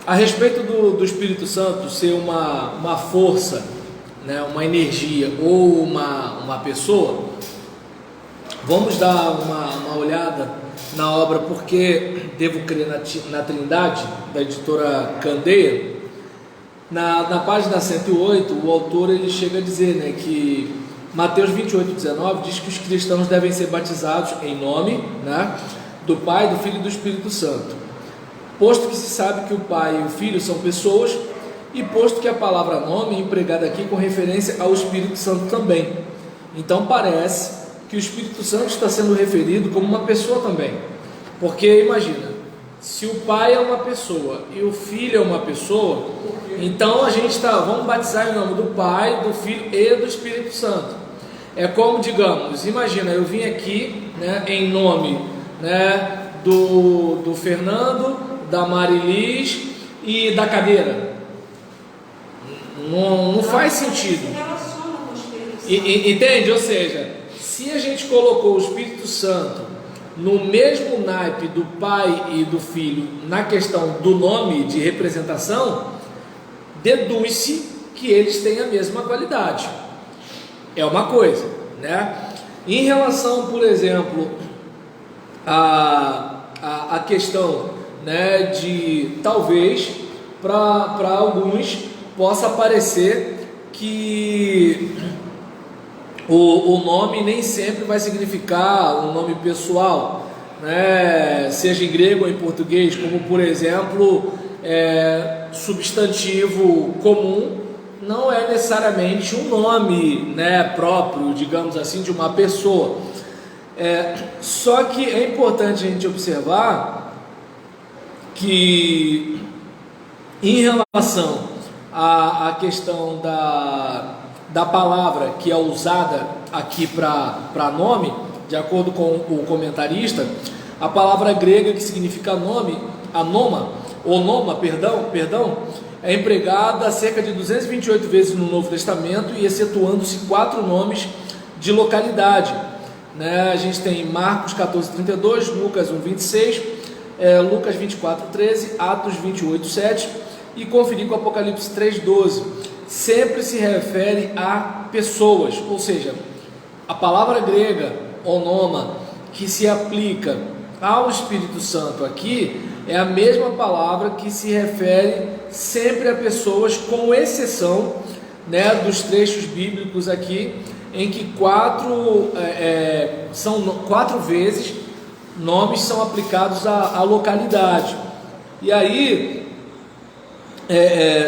A respeito do Espírito Santo ser uma força, né, uma energia ou uma pessoa, vamos dar uma olhada na obra Porque Devo Crer na Trindade, da editora Candeia. Na página 108, o autor ele chega a dizer, né, que Mateus 28:19 diz que os cristãos devem ser batizados em nome, né, do Pai, do Filho e do Espírito Santo, posto que se sabe que o Pai e o Filho são pessoas, e posto que a palavra nome é empregada aqui com referência ao Espírito Santo também. Então parece que o Espírito Santo está sendo referido como uma pessoa também, porque imagina, se o Pai é uma pessoa e o Filho é uma pessoa, então a gente vamos batizar em nome do Pai, do Filho e do Espírito Santo. É como, digamos, imagina, eu vim aqui, né, em nome, né, do Fernando, da Marilis e da cadeira. Não faz sentido. Entende? Ou seja, se a gente colocou o Espírito Santo no mesmo naipe do Pai e do Filho na questão do nome de representação, deduz-se que eles têm a mesma qualidade. É uma coisa, né? Em relação, por exemplo, a questão, né, de talvez para alguns possa parecer que o nome nem sempre vai significar um nome pessoal, né? Seja em grego ou em português, como por exemplo, substantivo comum não é necessariamente um nome, né, próprio, digamos assim, de uma pessoa. Só que é importante a gente observar que em relação à questão da palavra que é usada aqui para nome, de acordo com o comentarista, a palavra grega que significa nome, perdão, é empregada cerca de 228 vezes no Novo Testamento, e excetuando-se 4 nomes de localidade, né? A gente tem Marcos 14:32, Lucas 1:26, Lucas 24:13, Atos 28:7 e conferir com Apocalipse 3:12. Sempre se refere a pessoas, ou seja, a palavra grega onoma que se aplica ao Espírito Santo aqui é a mesma palavra que se refere sempre a pessoas, com exceção, né, dos trechos bíblicos aqui em que 4 vezes nomes são aplicados à localidade. E aí,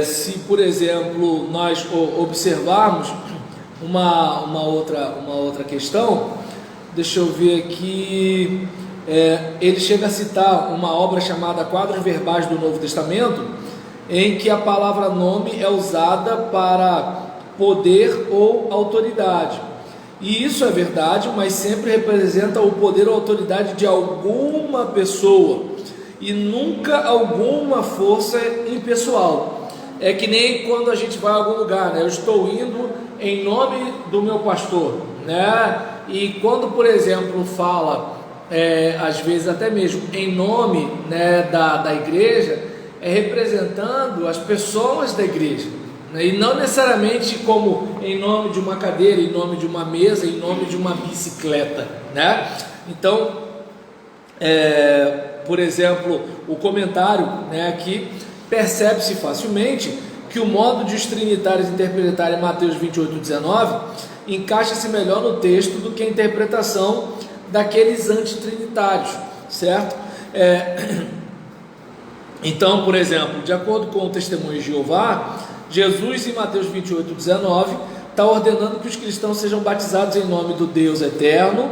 se por exemplo nós observarmos uma outra questão, deixa eu ver aqui, ele chega a citar uma obra chamada Quadros Verbais do Novo Testamento, em que a palavra nome é usada para poder ou autoridade, e isso é verdade, mas sempre representa o poder ou autoridade de alguma pessoa e nunca alguma força impessoal. É que nem quando a gente vai a algum lugar, né? Eu estou indo em nome do meu pastor, né? E quando, por exemplo, fala, às vezes até mesmo em nome, né, da igreja, representando as pessoas da igreja, né? E não necessariamente como em nome de uma cadeira, em nome de uma mesa, em nome de uma bicicleta, né? Então, por exemplo, o comentário, né, aqui percebe-se facilmente que o modo de os trinitários interpretarem Mateus 28:19 encaixa-se melhor no texto do que a interpretação daqueles antitrinitários, certo? Então, por exemplo, de acordo com o Testemunho de Jeová, Jesus em Mateus 28:19 está ordenando que os cristãos sejam batizados em nome do Deus eterno,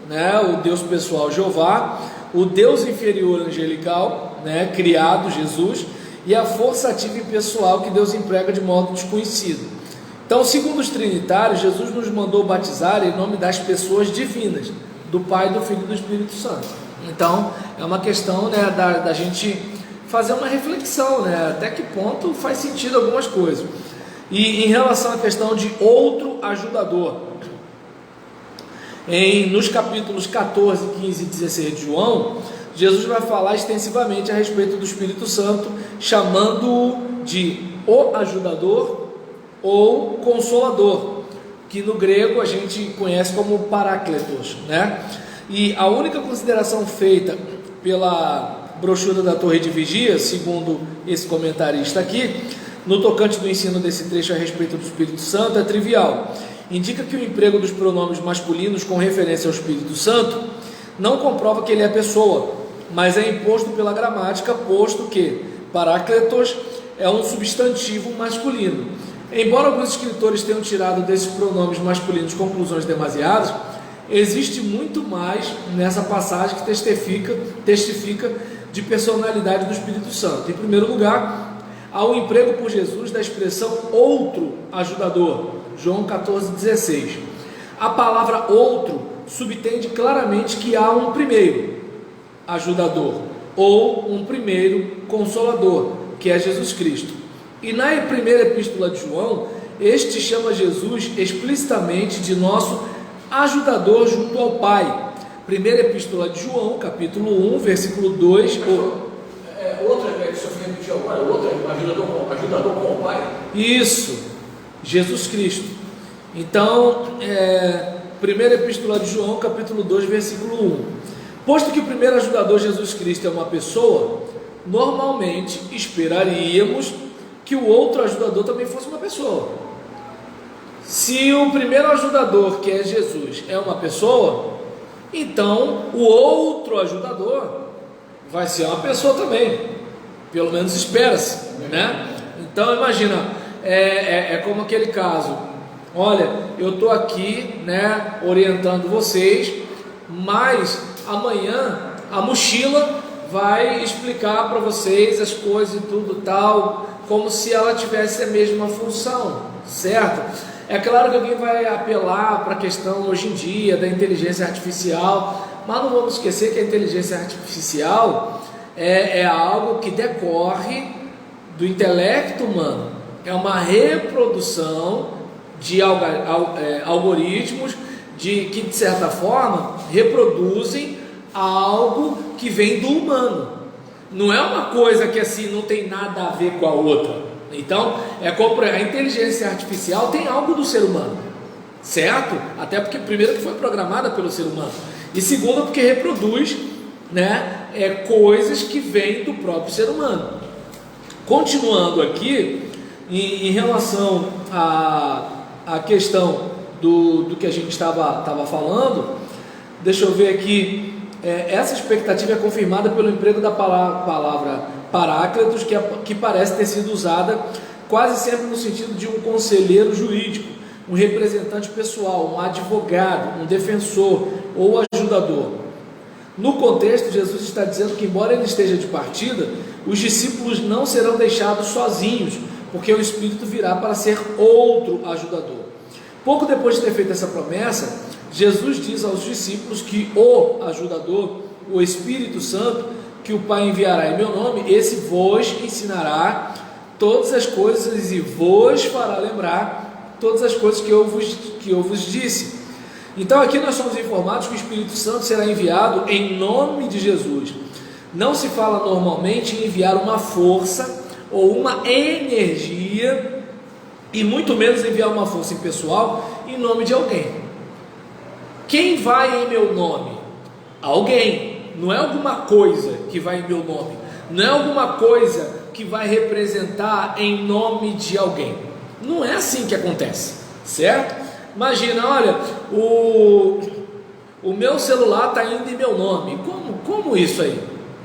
né, o Deus pessoal Jeová, o Deus inferior angelical, né, criado, Jesus, e a força ativa e pessoal que Deus emprega de modo desconhecido. Então, segundo os trinitários, Jesus nos mandou batizar em nome das pessoas divinas, do Pai, do Filho e do Espírito Santo. Então, é uma questão, né, da gente fazer uma reflexão, né, até que ponto faz sentido algumas coisas. E em relação à questão de outro ajudador, nos capítulos 14, 15 e 16 de João, Jesus vai falar extensivamente a respeito do Espírito Santo, chamando-o de o ajudador ou consolador, que no grego a gente conhece como parácletos, né? E a única consideração feita pela brochura da Torre de Vigia, segundo esse comentarista aqui, no tocante do ensino desse trecho a respeito do Espírito Santo, é trivial. Indica que o emprego dos pronomes masculinos com referência ao Espírito Santo não comprova que ele é pessoa, mas é imposto pela gramática, posto que parácletos é um substantivo masculino. Embora alguns escritores tenham tirado desses pronomes masculinos conclusões demasiadas, existe muito mais nessa passagem que testifica de personalidade do Espírito Santo. Em primeiro lugar, há o emprego por Jesus da expressão outro ajudador, João 14,16. A palavra outro subtende claramente que há um primeiro ajudador ou um primeiro consolador, que é Jesus Cristo. E na primeira epístola de João, este chama Jesus explicitamente de nosso ajudador junto ao Pai. Primeira epístola de João, capítulo 1, versículo 2. Outra que o senhor repetiu agora, outra, ajudador com o Pai. Isso, Jesus Cristo. Então, primeira epístola de João, capítulo 2, versículo 1. Posto que o primeiro ajudador, Jesus Cristo, é uma pessoa, normalmente esperaríamos que o outro ajudador também fosse uma pessoa. Se o primeiro ajudador, que é Jesus, é uma pessoa, então o outro ajudador vai ser uma pessoa também, pelo menos espera-se, né? Então imagina, é como aquele caso: olha, eu estou aqui, né, orientando vocês, mas amanhã a mochila vai explicar para vocês as coisas e tudo tal, como se ela tivesse a mesma função, certo? É claro que alguém vai apelar para a questão hoje em dia da inteligência artificial, mas não vamos esquecer que a inteligência artificial é algo que decorre do intelecto humano, é uma reprodução de algoritmos que de certa forma reproduzem algo que vem do humano. Não é uma coisa que assim não tem nada a ver com a outra. Então, a inteligência artificial tem algo do ser humano, certo? Até porque, primeiro, que foi programada pelo ser humano, e segundo, porque reproduz, né, coisas que vêm do próprio ser humano. Continuando aqui, em relação à questão do que a gente estava falando, deixa eu ver aqui. Essa expectativa é confirmada pelo emprego da palavra parácletos, que parece ter sido usada quase sempre no sentido de um conselheiro jurídico, um representante pessoal, um advogado, um defensor ou ajudador. No contexto, Jesus está dizendo que, embora ele esteja de partida, os discípulos não serão deixados sozinhos, porque o Espírito virá para ser outro ajudador. Pouco depois de ter feito essa promessa, Jesus diz aos discípulos que o ajudador, o Espírito Santo, que o Pai enviará em meu nome, esse vos ensinará todas as coisas e vos fará lembrar todas as coisas que eu vos disse. Então aqui nós somos informados que o Espírito Santo será enviado em nome de Jesus. Não se fala normalmente em enviar uma força ou uma energia, e muito menos enviar uma força impessoal em nome de alguém. Quem vai em meu nome? Alguém. Não é alguma coisa que vai em meu nome, não é alguma coisa que vai representar em nome de alguém. Não é assim que acontece, certo? Imagina, olha, o meu celular está indo em meu nome. Como isso aí?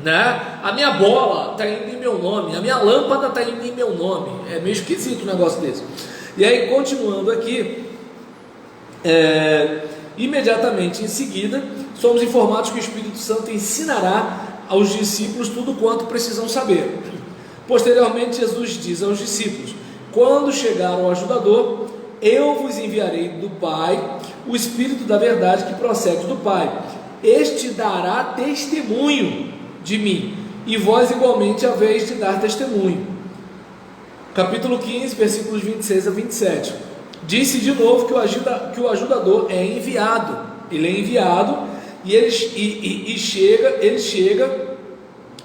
Né? A minha bola está indo em meu nome, a minha lâmpada está indo em meu nome. É meio esquisito um negócio desse. E aí, continuando aqui, imediatamente em seguida, somos informados que o Espírito Santo ensinará aos discípulos tudo quanto precisam saber. Posteriormente, Jesus diz aos discípulos: quando chegar o ajudador, eu vos enviarei do Pai o Espírito da verdade que procede do Pai. Este dará testemunho de mim, e vós igualmente haveis de dar testemunho. Capítulo 15, versículos 26 a 27. Disse de novo que o ajudador é enviado. Ele é enviado e ele chega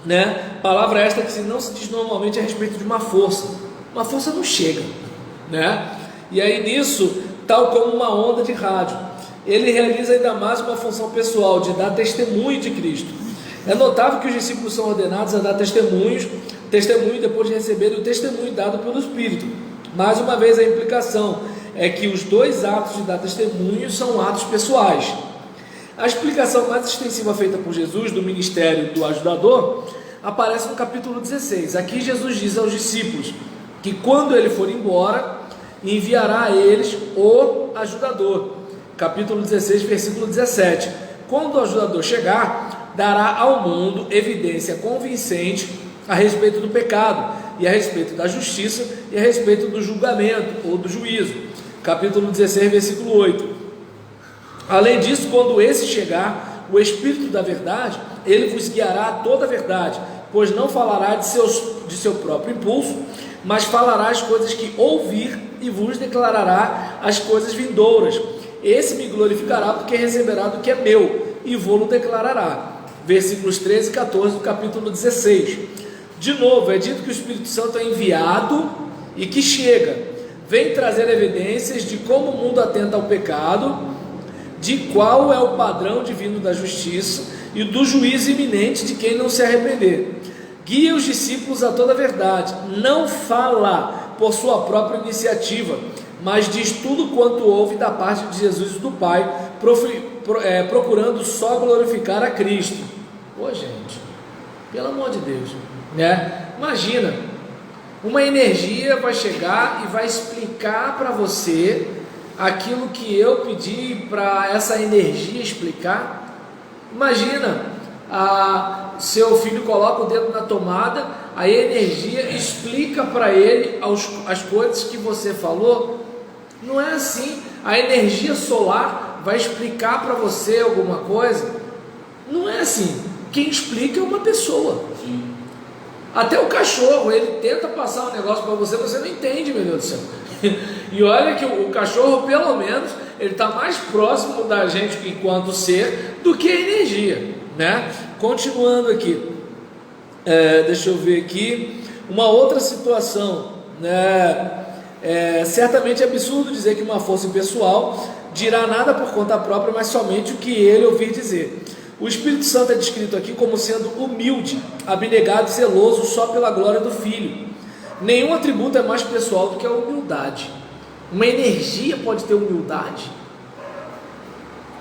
né? Palavra esta que não se diz normalmente a respeito de uma força. Uma força não chega, né? E aí nisso, tal como uma onda de rádio, ele realiza ainda mais uma função pessoal de dar testemunho de Cristo. É notável que os discípulos são ordenados a dar testemunho depois de receberem o testemunho dado pelo Espírito. Mais uma vez a implicação é que os dois atos de dar testemunho são atos pessoais. A explicação mais extensiva feita por Jesus do ministério do ajudador aparece no capítulo 16. Aqui Jesus diz aos discípulos que quando ele for embora, enviará a eles o ajudador. Capítulo 16, versículo 17. Quando o ajudador chegar, dará ao mundo evidência convincente a respeito do pecado, e a respeito da justiça, e a respeito do julgamento ou do juízo. Capítulo 16, versículo 8. Além disso, quando esse chegar, o Espírito da verdade, ele vos guiará a toda a verdade, pois não falará de seu próprio impulso, mas falará as coisas que ouvir e vos declarará as coisas vindouras. Esse me glorificará, porque receberá do que é meu, e vou-lo declarará. Versículos 13 e 14 do capítulo 16. De novo, é dito que o Espírito Santo é enviado e que chega, vem trazer evidências de como o mundo atenta ao pecado, de qual é o padrão divino da justiça e do juízo iminente de quem não se arrepender. Guia os discípulos a toda a verdade, não fala por sua própria iniciativa, mas diz tudo quanto ouve da parte de Jesus e do Pai, procurando só glorificar a Cristo. Ô gente, pelo amor de Deus, né? Imagina, uma energia vai chegar e vai explicar para você aquilo que eu pedi para essa energia explicar. Imagina, seu filho coloca o dedo na tomada, aí a energia explica para ele as coisas que você falou. Não é assim. A energia solar vai explicar para você alguma coisa. Não é assim. Quem explica é uma pessoa. Sim. Até o cachorro, ele tenta passar um negócio para você, você não entende, meu Deus do céu. E olha que o cachorro, pelo menos, ele está mais próximo da gente enquanto ser do que a energia, né? Continuando aqui, deixa eu ver aqui, uma outra situação, né? Certamente é absurdo dizer que uma força impessoal dirá nada por conta própria, mas somente o que ele ouvir dizer. O Espírito Santo é descrito aqui como sendo humilde, abnegado e zeloso só pela glória do Filho. Nenhum atributo é mais pessoal do que a humildade. Uma energia pode ter humildade?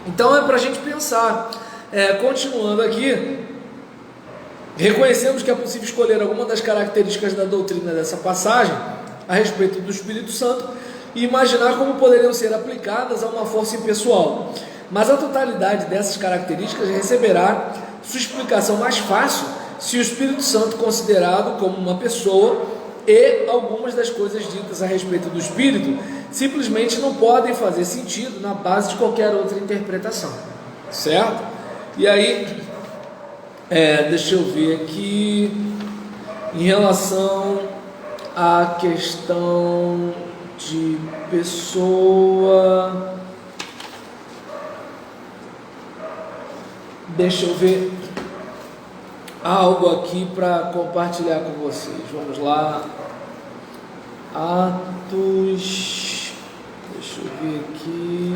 Então é para a gente pensar. Continuando aqui, reconhecemos que é possível escolher alguma das características da doutrina dessa passagem a respeito do Espírito Santo e imaginar como poderiam ser aplicadas a uma força impessoal. Mas a totalidade dessas características receberá sua explicação mais fácil se o Espírito Santo considerado como uma pessoa, e algumas das coisas ditas a respeito do Espírito simplesmente não podem fazer sentido na base de qualquer outra interpretação, certo? E aí, deixa eu ver aqui, em relação à questão de pessoa, deixa eu ver algo aqui para compartilhar com vocês. Vamos lá. Atos, deixa eu ver aqui.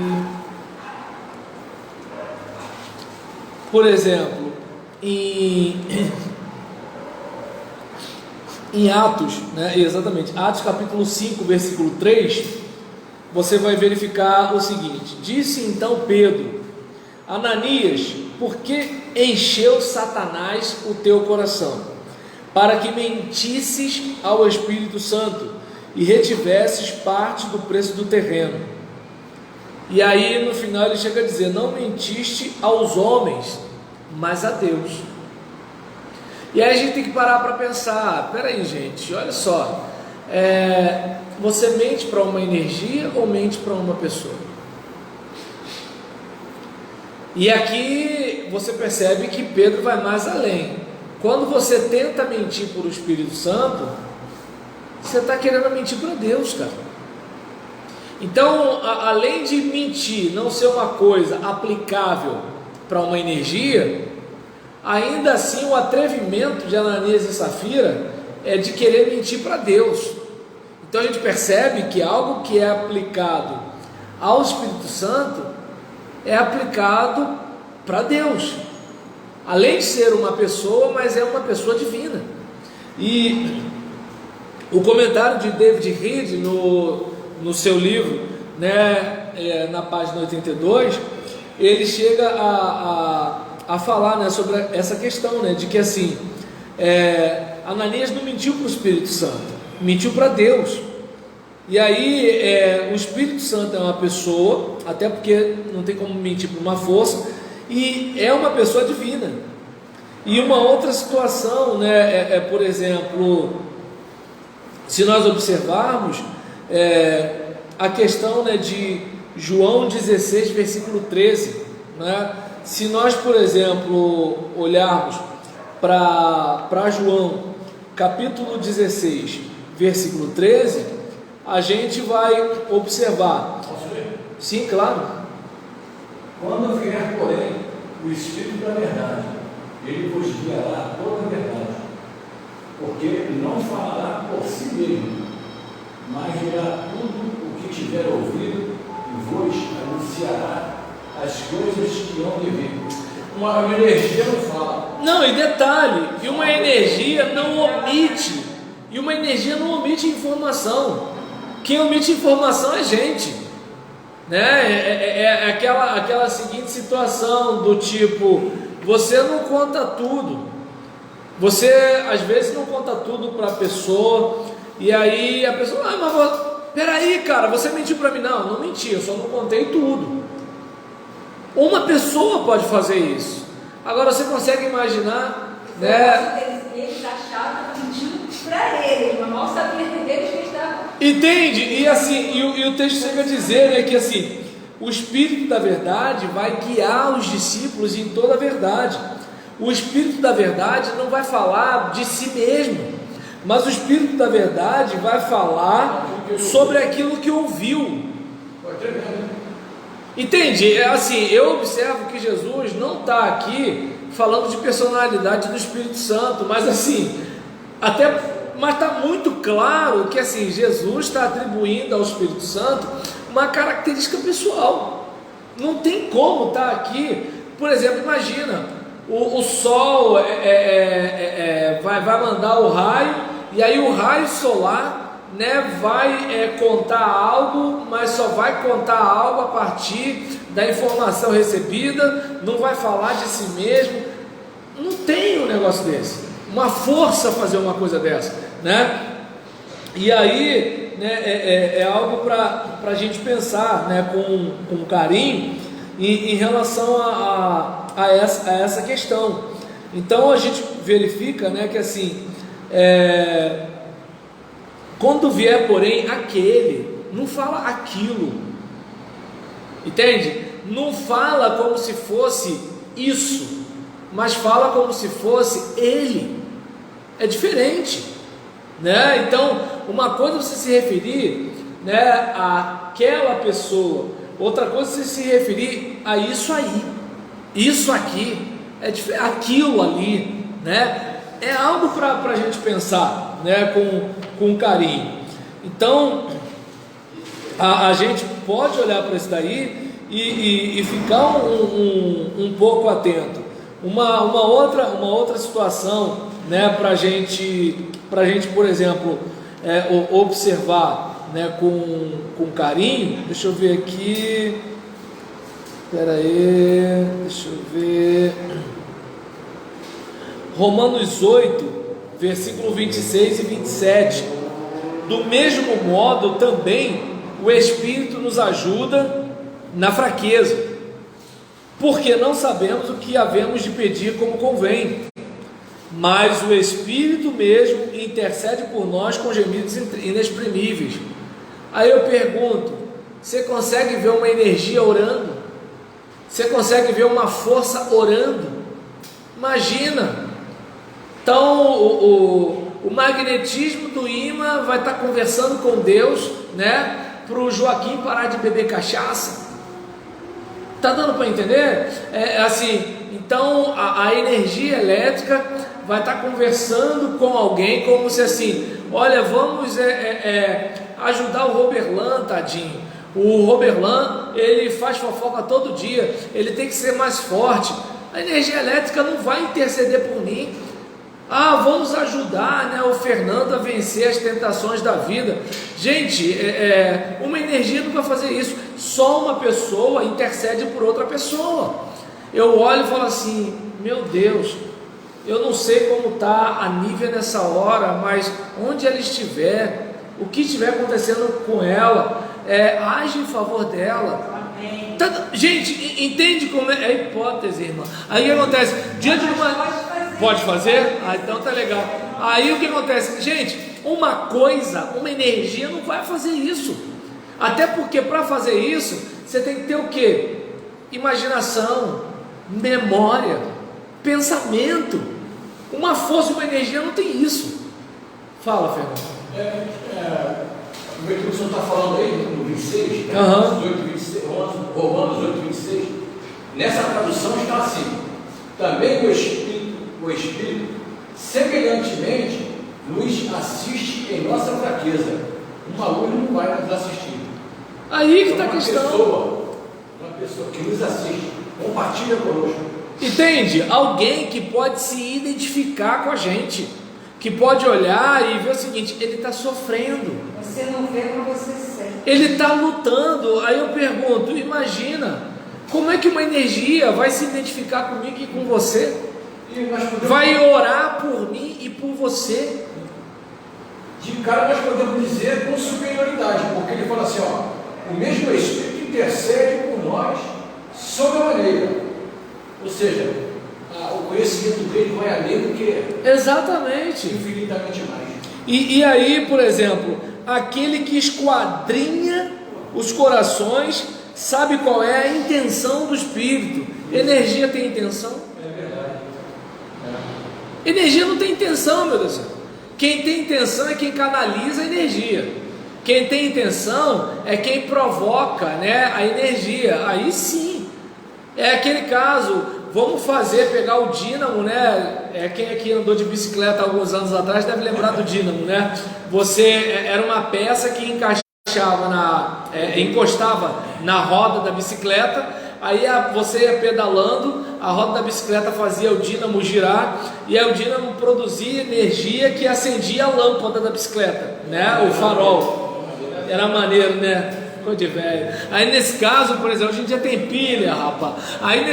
Por exemplo, em Atos, né, exatamente, Atos capítulo 5, versículo 3, você vai verificar o seguinte: disse então Pedro: Ananias, por que encheu Satanás o teu coração, para que mentisses ao Espírito Santo e retivesses parte do preço do terreno? E aí no final ele chega a dizer: não mentiste aos homens, mas a Deus. E aí a gente tem que parar para pensar: peraí gente, olha só, você mente para uma energia ou mente para uma pessoa? E aqui você percebe que Pedro vai mais além. Quando você tenta mentir por o Espírito Santo, você está querendo mentir para Deus, cara. Então, além de mentir não ser uma coisa aplicável para uma energia, ainda assim o atrevimento de Ananias e Safira é de querer mentir para Deus. Então a gente percebe que algo que é aplicado ao Espírito Santo é aplicado para Deus, além de ser uma pessoa, mas é uma pessoa divina. E o comentário de David Reed no seu livro, né, na página 82, ele chega a falar, né, sobre essa questão, né, de que assim, Ananias não mentiu para o Espírito Santo, mentiu para Deus. E aí o Espírito Santo é uma pessoa, até porque não tem como mentir para uma força, e é uma pessoa divina. E uma outra situação, né, por exemplo, se nós observarmos a questão, né, de João 16, versículo 13, né? Se nós, por exemplo, olharmos para João capítulo 16, versículo 13, a gente vai observar. Posso ler? Sim, claro. Quando vier, porém, o Espírito da verdade, ele vos guiará toda a verdade, porque não falará por si mesmo, mas dirá tudo o que tiver ouvido e vos anunciará as coisas que hão de vir. Uma energia não fala. Não, e detalhe, e uma energia não omite informação. Quem omite informação é gente, né? É aquela seguinte situação do tipo, você não conta tudo, você às vezes não conta tudo para a pessoa, e aí a pessoa, mas peraí, cara, você mentiu para mim. Não menti, eu só não contei tudo. Uma pessoa pode fazer isso. Agora você consegue imaginar, né? Eles achavam que mentindo para eles, mas mal sabia deles que estavam. Entende? E assim, e o texto chega a dizer, né, que assim, o Espírito da verdade vai guiar os discípulos em toda a verdade. O Espírito da verdade não vai falar de si mesmo, mas o Espírito da verdade vai falar sobre aquilo que ouviu. Entende? Assim, eu observo que Jesus não está aqui falando de personalidade do Espírito Santo, mas assim, mas está muito claro que assim, Jesus está atribuindo ao Espírito Santo uma característica pessoal. Não tem como estar aqui, por exemplo, imagina, o sol vai mandar o raio, e aí o raio solar, né, vai contar algo, mas só vai contar algo a partir da informação recebida, não vai falar de si mesmo. Não tem um negócio desse, uma força fazer uma coisa dessa, né? E aí, né, é algo para a gente pensar, né, com carinho em relação a essa questão. Então a gente verifica, né, que assim, quando vier, porém, aquele, não fala aquilo, entende? Não fala como se fosse isso, mas fala como se fosse ele. É diferente, né? Então, uma coisa é você se referir, né, àquela pessoa, outra coisa é você se referir a isso aí, isso aqui, aquilo ali, né? É algo para a gente pensar, né, com carinho. Então, a gente pode olhar para isso daí e ficar um pouco atento. Uma outra situação, né, para a gente, por exemplo, observar, né, com carinho. Deixa eu ver aqui. Espera aí, deixa eu ver. Romanos 8, versículo 26 e 27. Do mesmo modo também o Espírito nos ajuda na fraqueza, porque não sabemos o que havemos de pedir como convém, mas o Espírito mesmo intercede por nós com gemidos inexprimíveis. Aí eu pergunto, você consegue ver uma energia orando? Você consegue ver uma força orando? Imagina. Então o magnetismo do imã vai estar conversando com Deus, né, para o Joaquim parar de beber cachaça. Tá dando para entender? Assim, Então a energia elétrica vai estar conversando com alguém como se assim, olha, vamos ajudar o Roberlan, tadinho. O Roberlan, ele faz fofoca todo dia, ele tem que ser mais forte. A energia elétrica não vai interceder por mim. Vamos ajudar, né, o Fernando a vencer as tentações da vida. Gente, uma energia não vai fazer isso. Só uma pessoa intercede por outra pessoa. Eu olho e falo assim, meu Deus, eu não sei como está a Nívia nessa hora, mas onde ela estiver, o que estiver acontecendo com ela, age em favor dela. Amém. Gente, entende como é a hipótese, irmã? Aí o que acontece? Diante de uma... Pode fazer? Então tá legal. Aí o que acontece? Gente, uma energia não vai fazer isso. Até porque para fazer isso, você tem que ter o quê? Imaginação, memória, pensamento. Uma força, uma energia não tem isso. Fala, Fernando. O que o senhor está falando aí, no 26, né? 18, 26, Romanos 8, 26, nessa tradução está assim: também o Espírito, semelhantemente, nos assiste em nossa fraqueza. Uma luz não vai nos assistir. Aí que está a questão. Uma pessoa que nos assiste, compartilha conosco. Entende? Alguém que pode se identificar com a gente, que pode olhar e ver o seguinte: ele está sofrendo. Você não vê, mas você sente. Ele está lutando. Aí eu pergunto, imagina, como é que uma energia vai se identificar comigo e com você? Vai orar por mim e por você. De cara nós podemos dizer com superioridade, porque ele fala assim, o mesmo Espírito intercede por nós sobremaneira. Ou seja, o conhecimento dele vai além do que exatamente, infinitamente mais. E aí, por exemplo, aquele que esquadrinha os corações sabe qual é a intenção do Espírito. Energia tem intenção? Energia não tem intenção, meu Deus. Quem tem intenção é quem canaliza a energia. Quem tem intenção é quem provoca, né, a energia. Aí sim, é aquele caso. Vamos pegar o dínamo, né? Quem aqui andou de bicicleta alguns anos atrás deve lembrar do dínamo, né? Era uma peça que encostava na roda da bicicleta. Aí você ia pedalando, a roda da bicicleta fazia o dínamo girar, e aí o dínamo produzia energia que acendia a lâmpada da bicicleta, né? O farol. Era maneiro, né? Coisa de velho. Aí nesse caso, por exemplo, a gente já tem pilha, rapaz. Aí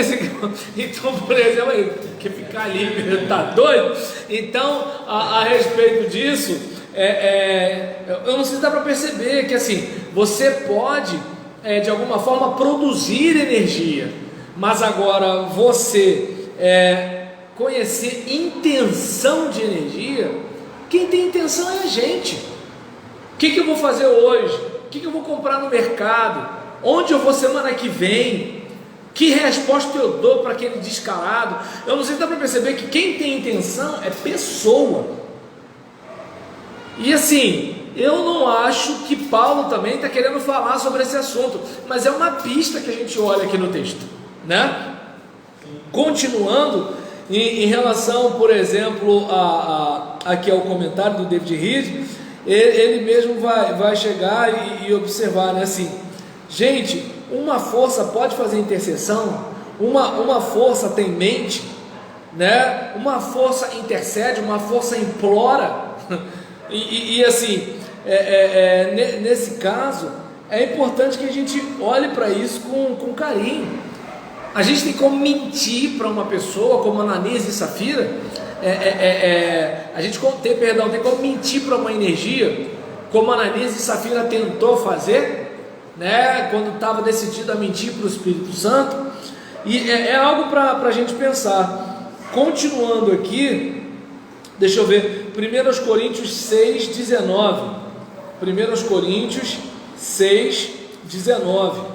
então, por exemplo, aí, que ficar ali, tá doido? Então, a respeito disso, eu não sei se dá para perceber que assim, você pode de alguma forma produzir energia, mas agora você conhecer intenção de energia, quem tem intenção é a gente. O que eu vou fazer hoje? O que eu vou comprar no mercado? Onde eu vou semana que vem? Que resposta eu dou para aquele descarado? Eu não sei se dá para perceber que quem tem intenção é pessoa. E assim, eu não acho que Paulo também está querendo falar sobre esse assunto, mas é uma pista que a gente olha aqui no texto, né? Continuando, em relação, por exemplo, aqui ao comentário do David Reed, ele mesmo vai chegar e observar, né, assim, gente, uma força pode fazer intercessão, uma força tem mente, né? Uma força intercede, uma força implora, e assim, nesse caso, é importante que a gente olhe para isso com carinho. A gente tem como mentir para uma pessoa como Ananias e Safira, a gente tem como mentir para uma energia, como Ananias e Safira tentou fazer, né, quando estava decidido a mentir para o Espírito Santo, e é algo para a gente pensar. Continuando aqui, deixa eu ver, 1 Coríntios 6,19, 1 Coríntios 6,19,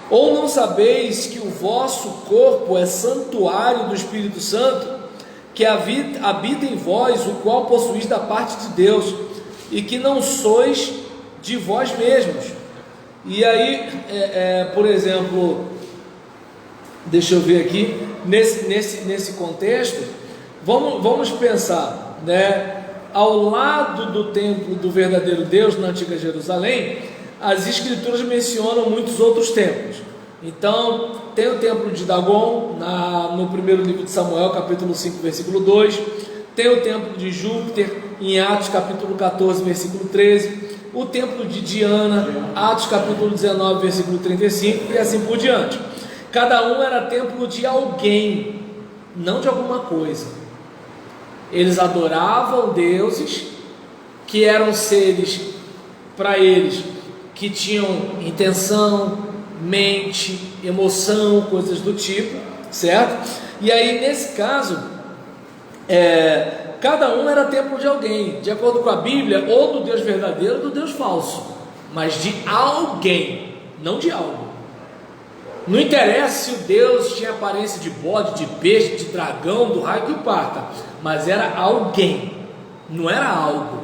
ou não sabeis que o vosso corpo é santuário do Espírito Santo, que habita em vós, o qual possuís da parte de Deus, e que não sois de vós mesmos. E aí, por exemplo, Deixa eu ver aqui, nesse contexto, vamos pensar, né? Ao lado do templo do verdadeiro Deus na antiga Jerusalém, as escrituras mencionam muitos outros templos. Então, tem o templo de Dagon, no primeiro livro de Samuel, capítulo 5, versículo 2, tem o templo de Júpiter, em Atos, capítulo 14, versículo 13, o templo de Diana, Atos, capítulo 19, versículo 35, e assim por diante. Cada um era templo de alguém, não de alguma coisa. Eles adoravam deuses que eram seres, para eles, que tinham intenção, mente, emoção, coisas do tipo, certo? E aí, nesse caso, cada um era templo de alguém, de acordo com a Bíblia, ou do Deus verdadeiro ou do Deus falso, mas de alguém, não de algo. Não interessa se o Deus tinha aparência de bode, de peixe, de dragão, do raio que o parta, mas era alguém, não era algo,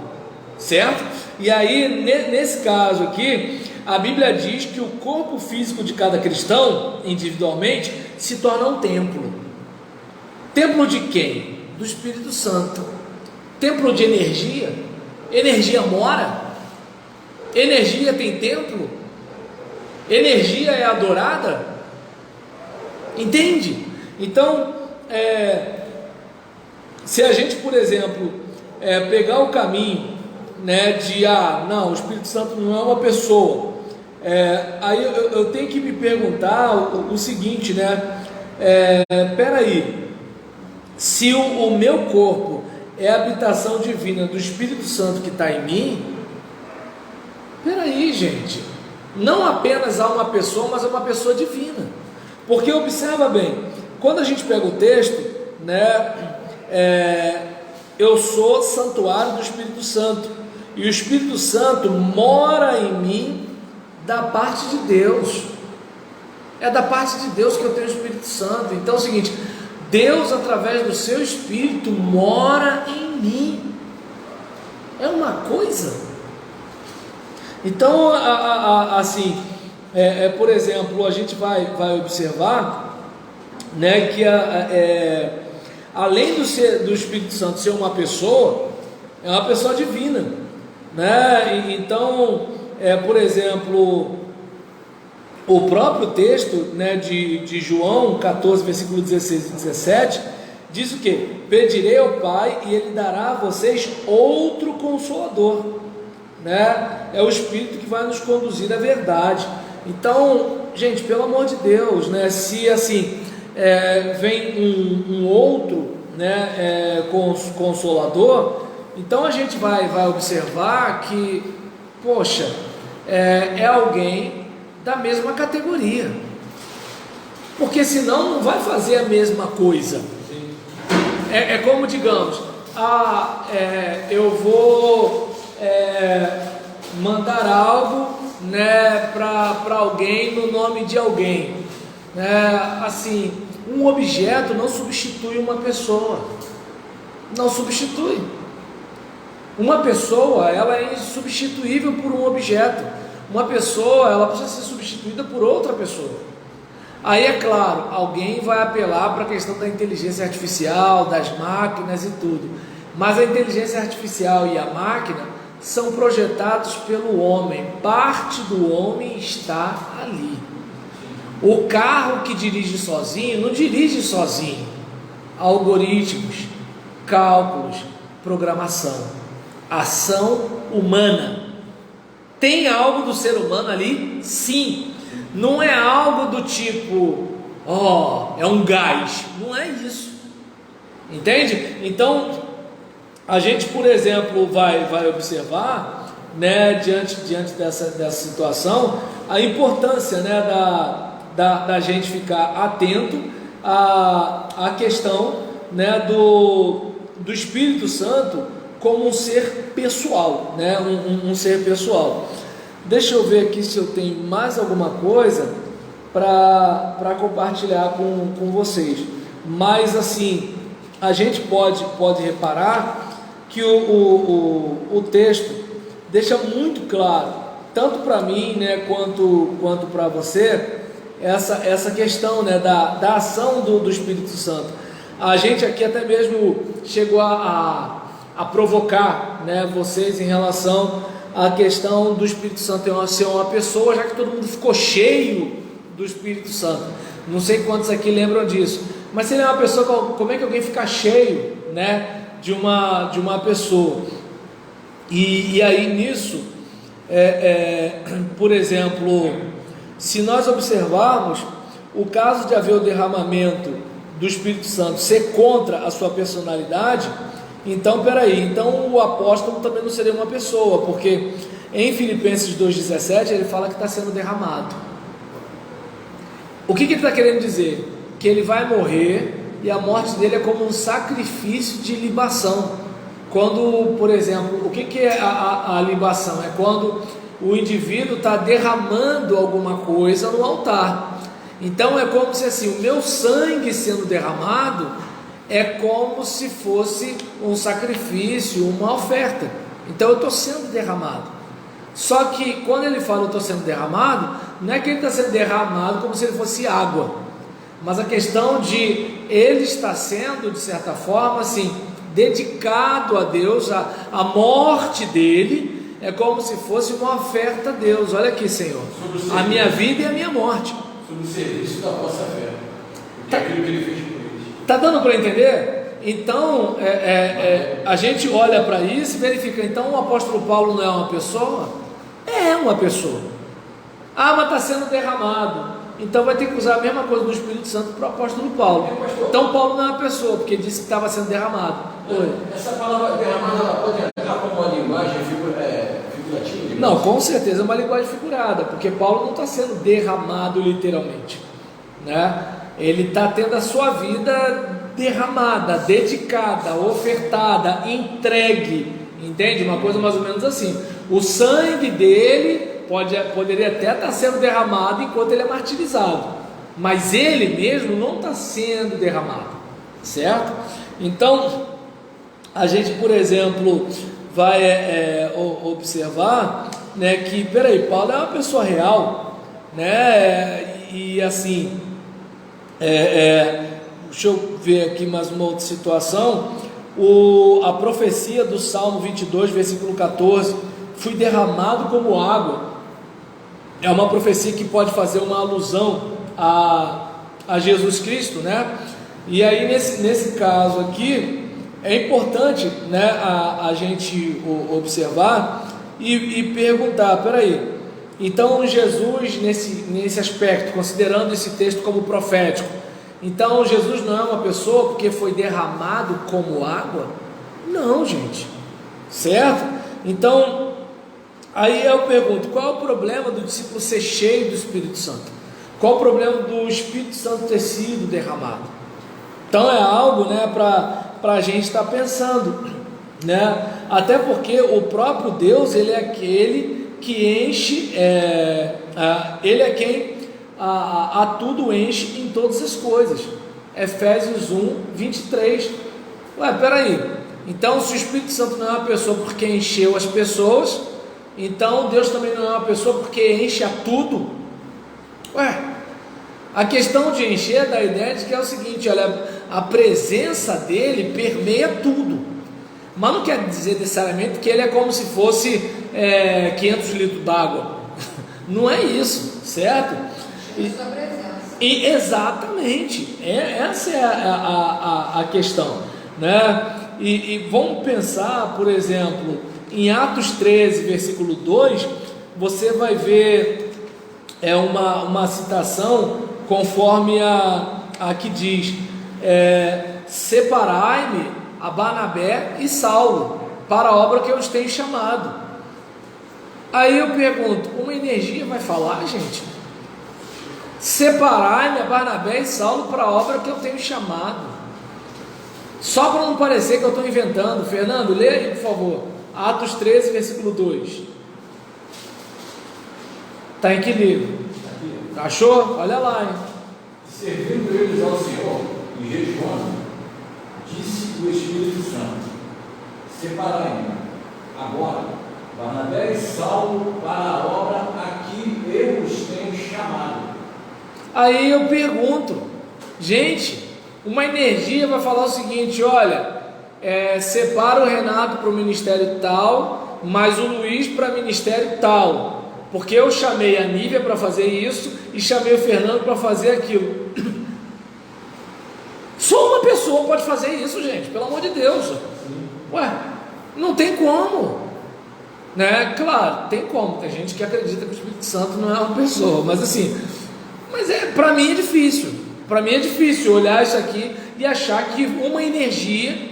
certo? E aí, nesse caso aqui, a Bíblia diz que o corpo físico de cada cristão, individualmente, se torna um templo. Templo de quem? Do Espírito Santo. Templo de energia? Energia mora? Energia tem templo? Energia é adorada? Entende? Então, se a gente, por exemplo, pegar o caminho, né, não, o Espírito Santo não é uma pessoa, aí eu tenho que me perguntar o seguinte, né, peraí, se o meu corpo é a habitação divina do Espírito Santo que está em mim, peraí, gente, não apenas há uma pessoa, mas é uma pessoa divina. Porque observa bem, quando a gente pega o texto, né, eu sou santuário do Espírito Santo, e o Espírito Santo mora em mim da parte de Deus. É da parte de Deus que eu tenho o Espírito Santo. Então é o seguinte, Deus através do seu Espírito mora em mim. É uma coisa. Então, assim, por exemplo, a gente vai observar, né, que além do Espírito Santo ser uma pessoa, é uma pessoa divina, né? Então, por exemplo, o próprio texto, né, de João 14, versículo 16 e 17, diz o que? Pedirei ao Pai e Ele dará a vocês outro Consolador, né? É o Espírito que vai nos conduzir à verdade. Então, gente, pelo amor de Deus, né? Se assim vem um outro, né, Consolador, então a gente vai observar que, poxa, é alguém da mesma categoria, porque senão não vai fazer a mesma coisa. É como, digamos, eu vou mandar algo, né, para alguém no nome de alguém, né? Assim, um objeto não substitui uma pessoa, não substitui. Uma pessoa, ela é insubstituível por um objeto. Uma pessoa, ela precisa ser substituída por outra pessoa. Aí, é claro, alguém vai apelar para a questão da inteligência artificial, das máquinas e tudo. Mas a inteligência artificial e a máquina são projetados pelo homem. Parte do homem está ali. O carro que dirige sozinho, não dirige sozinho. Algoritmos, cálculos, programação. Ação humana. Tem algo do ser humano ali? Sim. Não é algo do tipo, é um gás. Não é isso. Entende? Então, a gente, por exemplo, vai observar, né, diante dessa situação, a importância, né, da gente ficar atento à questão, né, do Espírito Santo como um ser pessoal, né? Um ser pessoal. Deixa eu ver aqui se eu tenho mais alguma coisa para compartilhar com vocês. Mas assim, a gente pode reparar que o texto deixa muito claro, tanto para mim, né, quanto para você, essa questão, né, da ação do Espírito Santo. A gente aqui até mesmo chegou a provocar, né, vocês em relação à questão do Espírito Santo ser uma pessoa, já que todo mundo ficou cheio do Espírito Santo. Não sei quantos aqui lembram disso, mas se ele é uma pessoa, como é que alguém fica cheio, né, de uma pessoa? E aí nisso, por exemplo, se nós observarmos o caso de haver o derramamento do Espírito Santo ser contra a sua personalidade, então então o apóstolo também não seria uma pessoa, porque em Filipenses 2,17 ele fala que está sendo derramado. O que ele está querendo dizer? Que ele vai morrer e a morte dele é como um sacrifício de libação. Quando, por exemplo, o que é a libação? É quando o indivíduo está derramando alguma coisa no altar. Então é como se assim, o meu sangue sendo derramado é como se fosse um sacrifício, uma oferta. Então eu estou sendo derramado. Só que quando ele fala eu estou sendo derramado, não é que ele está sendo derramado como se ele fosse água, mas a questão de ele estar sendo, de certa forma, assim, dedicado a Deus, a morte dele é como se fosse uma oferta a Deus. Olha aqui, Senhor, a minha vida e a minha morte. Sobre o serviço da vossa fé, porque aquilo que ele fez por eles. Está dando para entender? Então, a gente olha para isso e verifica, então o apóstolo Paulo não é uma pessoa? É uma pessoa. Mas está sendo derramado. Então vai ter que usar a mesma coisa do Espírito Santo para o apóstolo Paulo. Então Paulo não é uma pessoa, porque disse que estava sendo derramado. Essa palavra derramada, ela pode entrar como uma linguagem figurativa? Não, com certeza é uma linguagem figurada, porque Paulo não está sendo derramado literalmente, né? Ele está tendo a sua vida derramada, dedicada, ofertada, entregue, entende? Uma coisa mais ou menos assim. O sangue dele poderia até estar sendo derramado enquanto ele é martirizado, mas ele mesmo não está sendo derramado, certo? Então a gente, por exemplo, vai observar, né, que Paulo é uma pessoa real, né? E assim, deixa eu ver aqui mais uma outra situação. A profecia do Salmo 22, versículo 14, fui derramado como água, é uma profecia que pode fazer uma alusão a Jesus Cristo, né? E aí nesse caso aqui é importante, né, a gente observar e perguntar, então Jesus nesse aspecto, considerando esse texto como profético, então Jesus não é uma pessoa porque foi derramado como água? Não, gente, certo? Então aí eu pergunto, qual é o problema do discípulo ser cheio do Espírito Santo? Qual o problema do Espírito Santo ter sido derramado? Então é algo, né, para a gente estar pensando, né? Até porque o próprio Deus, ele é aquele que enche, ele é quem a tudo enche em todas as coisas. Efésios 1, 23. Então se o Espírito Santo não é uma pessoa porque encheu as pessoas, então Deus também não é uma pessoa porque enche a tudo? A questão de encher dá a ideia de que é o seguinte, olha, a presença dele permeia tudo, mas não quer dizer necessariamente que ele é como se fosse 500 litros d'água, não é isso, certo? E exatamente, essa é a questão, né? E vamos pensar, por exemplo, em Atos 13, versículo 2, você vai ver uma citação conforme a que diz, separai-me a Barnabé e Saulo para a obra que eu os tenho chamado. Aí eu pergunto, uma energia vai falar, gente? Separai-me a Barnabé e Saulo para a obra que eu tenho chamado. Só para não parecer que eu estou inventando. Fernando, lê aí, por favor, Atos 13, versículo 2. Está em que livro? Achou? Olha lá, hein? Servindo eles ao Senhor e jejuando, disse o Espírito Santo: separai-me agora Barnabé e Saulo para a obra a que eu os tenho chamado. Aí eu pergunto, gente, uma energia vai falar o seguinte: olha, separa o Renato para o ministério tal, mas o Luiz para ministério tal, porque eu chamei a Nívia para fazer isso e chamei o Fernando para fazer aquilo. Só uma pessoa pode fazer isso, gente, pelo amor de Deus. Ué, não tem como, né? Claro, tem como. Tem gente que acredita que o Espírito Santo não é uma pessoa, mas assim, para mim é difícil. Para mim é difícil olhar isso aqui e achar que uma energia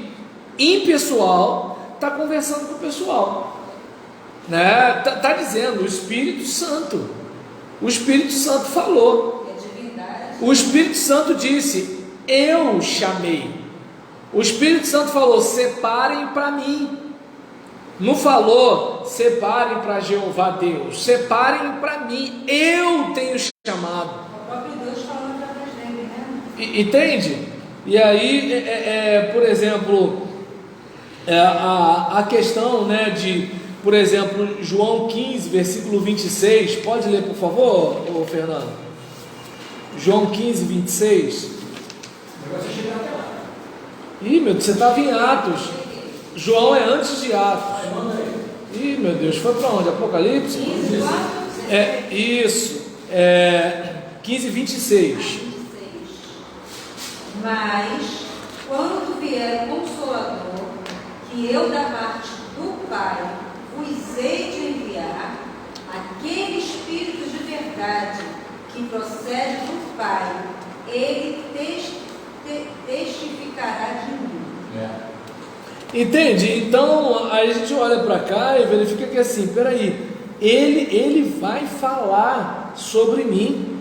impessoal está conversando com o pessoal, né? Tá dizendo o Espírito Santo. O Espírito Santo falou. O Espírito Santo disse: eu chamei. O Espírito Santo falou: separem para mim. Não falou: separem para Jeová Deus. Separem para mim. Eu tenho chamado. O próprio Deus falando através dele, né? Entende? E aí, por exemplo, a questão, né, de, por exemplo, João 15, versículo 26. Pode ler, por favor, ô Fernando? João 15, 26. Ih, meu Deus, você estava em Atos. João é antes de Atos. Ih, meu Deus, foi para onde? Apocalipse? Isso. 15, 26. Mas, quando vier o Consolador, que eu da parte do Pai vos hei de enviar, aquele Espírito de verdade que procede do Pai, ele testificará de mim. Entende? Então aí a gente olha para cá e verifica que assim, peraí, ele vai falar sobre mim,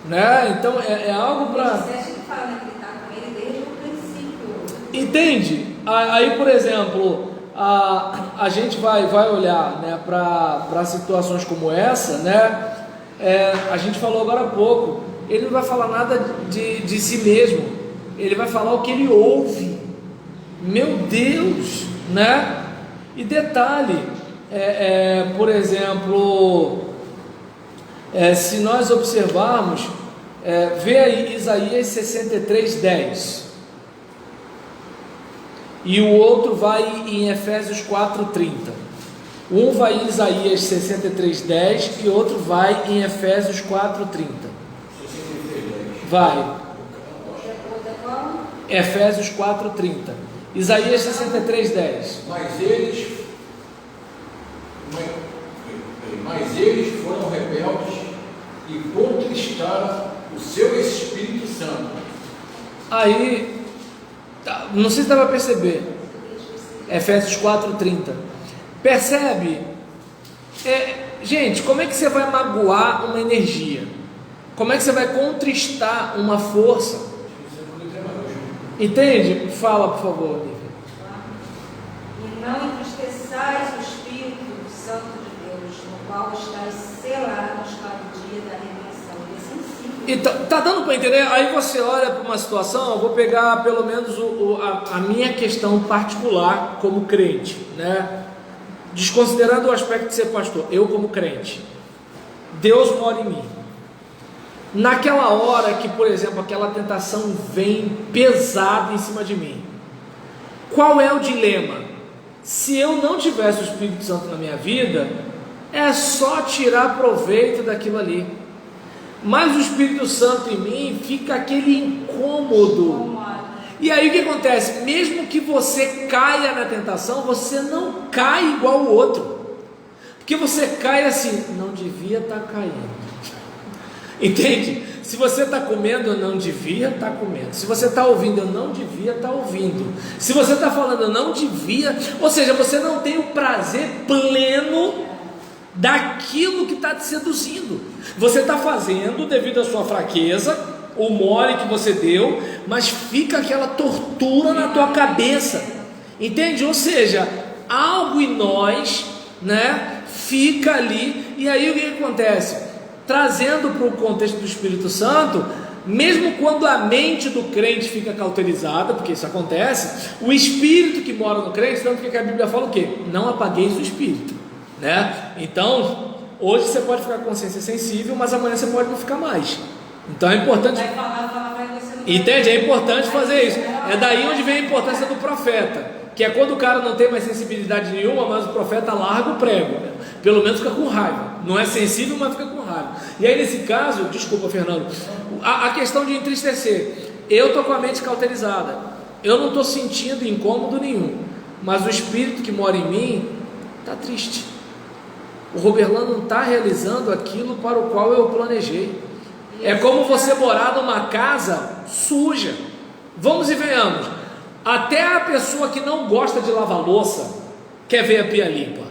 né? Então é algo para. Ele fala que ele está com ele desde o princípio. Entende? Aí, por exemplo, a gente vai olhar, né, para situações como essa, né? A gente falou agora há pouco, ele não vai falar nada de si mesmo, ele vai falar o que ele ouve. Meu Deus, né? E detalhe, por exemplo, se nós observarmos, vê aí Isaías 63:10, e o outro vai em Efésios 4:30. Um vai em Isaías 63:10 e outro vai em Efésios 4:30. Vai. Efésios 4:30. Isaías 63:10. Mas eles foram rebeldes e contristaram o seu Espírito Santo. Aí, não sei se dá para perceber. Efésios 4:30. Percebe? Gente, como é que você vai magoar uma energia? Como é que você vai contristar uma força? Entende? Fala, por favor, Nívia. E não entristeçais o Espírito Santo de Deus, no qual estáis selados para o dia da redenção. Ele é sensível. Então, tá dando para entender? Aí você olha para uma situação, eu vou pegar pelo menos a minha questão particular como crente, né? Desconsiderando o aspecto de ser pastor, eu como crente, Deus mora em mim. Naquela hora que, por exemplo, aquela tentação vem pesada em cima de mim, qual é o dilema? Se eu não tivesse o Espírito Santo na minha vida, é só tirar proveito daquilo ali, mas o Espírito Santo em mim fica aquele incômodo. E aí o que acontece? Mesmo que você caia na tentação, você não cai igual o outro, porque você cai assim, não devia estar caindo. Entende? Se você está comendo, eu não devia estar comendo. Se você está ouvindo, eu não devia estar ouvindo. Se você está falando, eu não devia. Ou seja, você não tem o prazer pleno daquilo que está te seduzindo. Você está fazendo devido à sua fraqueza, o mole que você deu, mas fica aquela tortura na tua cabeça. Entende? Ou seja, algo em nós, né, fica ali. E aí o que acontece? Trazendo para o contexto do Espírito Santo, mesmo quando a mente do crente fica cauterizada, porque isso acontece, o Espírito que mora no crente, tanto que a Bíblia fala o quê? Não apagueis o Espírito, né? Então, hoje você pode ficar com consciência sensível, mas amanhã você pode não ficar mais, Então é importante. Vai falar, você não Entende? É importante fazer isso. É daí onde vem a importância do profeta, que é quando o cara não tem mais sensibilidade nenhuma, mas o profeta larga o prego, né? Pelo menos fica com raiva. Não é sensível, mas fica com raiva. E aí nesse caso, desculpa, Fernando, a questão de entristecer, eu estou com a mente cauterizada, eu não estou sentindo incômodo nenhum, mas o espírito que mora em mim está triste. O Roberlan não está realizando aquilo para o qual eu planejei. É como você morar numa casa suja. Vamos e venhamos. Até a pessoa que não gosta de lavar louça quer ver a pia limpa.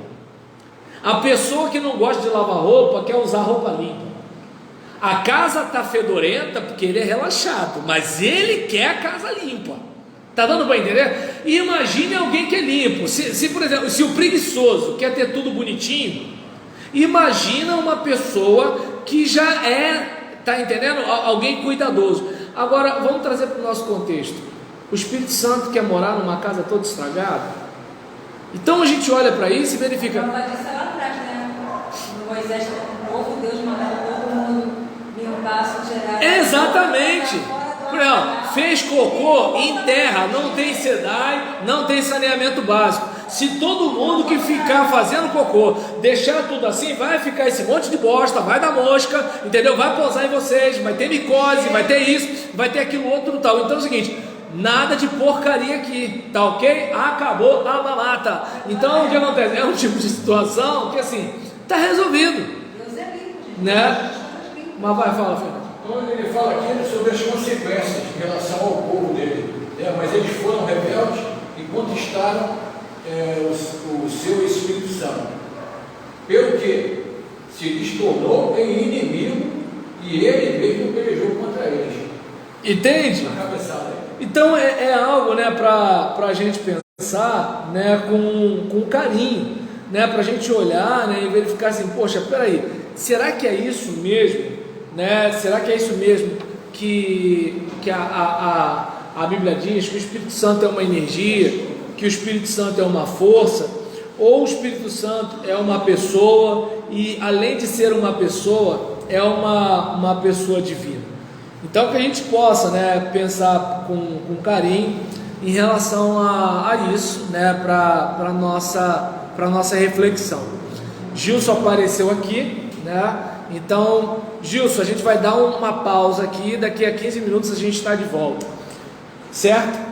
A pessoa que não gosta de lavar roupa quer usar roupa limpa. A casa está fedorenta porque ele é relaxado, mas ele quer a casa limpa. Está dando para entender? E imagine alguém que é limpo. Por exemplo, se o preguiçoso quer ter tudo bonitinho, imagina uma pessoa que já está entendendo? Alguém cuidadoso. Agora, vamos trazer para o nosso contexto. O Espírito Santo quer morar numa casa toda estragada? Então a gente olha para isso e verifica. Ela disse lá atrás, né? Moisés, o povo, Deus mandava todo mundo limpar, tirar. Exatamente. Fez cocô em terra, não tem SEDAI, não tem saneamento básico. Se todo mundo que ficar fazendo cocô deixar tudo assim, vai ficar esse monte de bosta, vai dar mosca, entendeu? Vai pousar em vocês, vai ter micose, vai ter isso, vai ter aquilo outro tal. Então é o seguinte, nada de porcaria aqui, tá ok? Acabou a mamata. Então o que acontece? É um tipo de situação que assim, tá resolvido. Deus é limpo, gente. Né? Mas vai, fala, Fernando. Então ele fala aqui sobre as consequências em relação ao povo dele. Mas eles foram rebeldes e conquistaram o seu Espírito Santo. Pelo que se lhes tornou em inimigo e ele mesmo pelejou contra eles. Entende? Na cabeçada. Então é algo, né, para a gente pensar, né, com carinho, né, para a gente olhar, né, e verificar assim, poxa, peraí, será que é isso mesmo? Né? Será que é isso mesmo que a Bíblia diz, que o Espírito Santo é uma energia, que o Espírito Santo é uma força, ou o Espírito Santo é uma pessoa e além de ser uma pessoa, é uma pessoa divina? Então que a gente possa, né, pensar com carinho em relação a isso, né, para nossa reflexão. Gilson apareceu aqui, né? Então, Gilson, a gente vai dar uma pausa aqui, daqui a 15 minutos a gente está de volta, certo?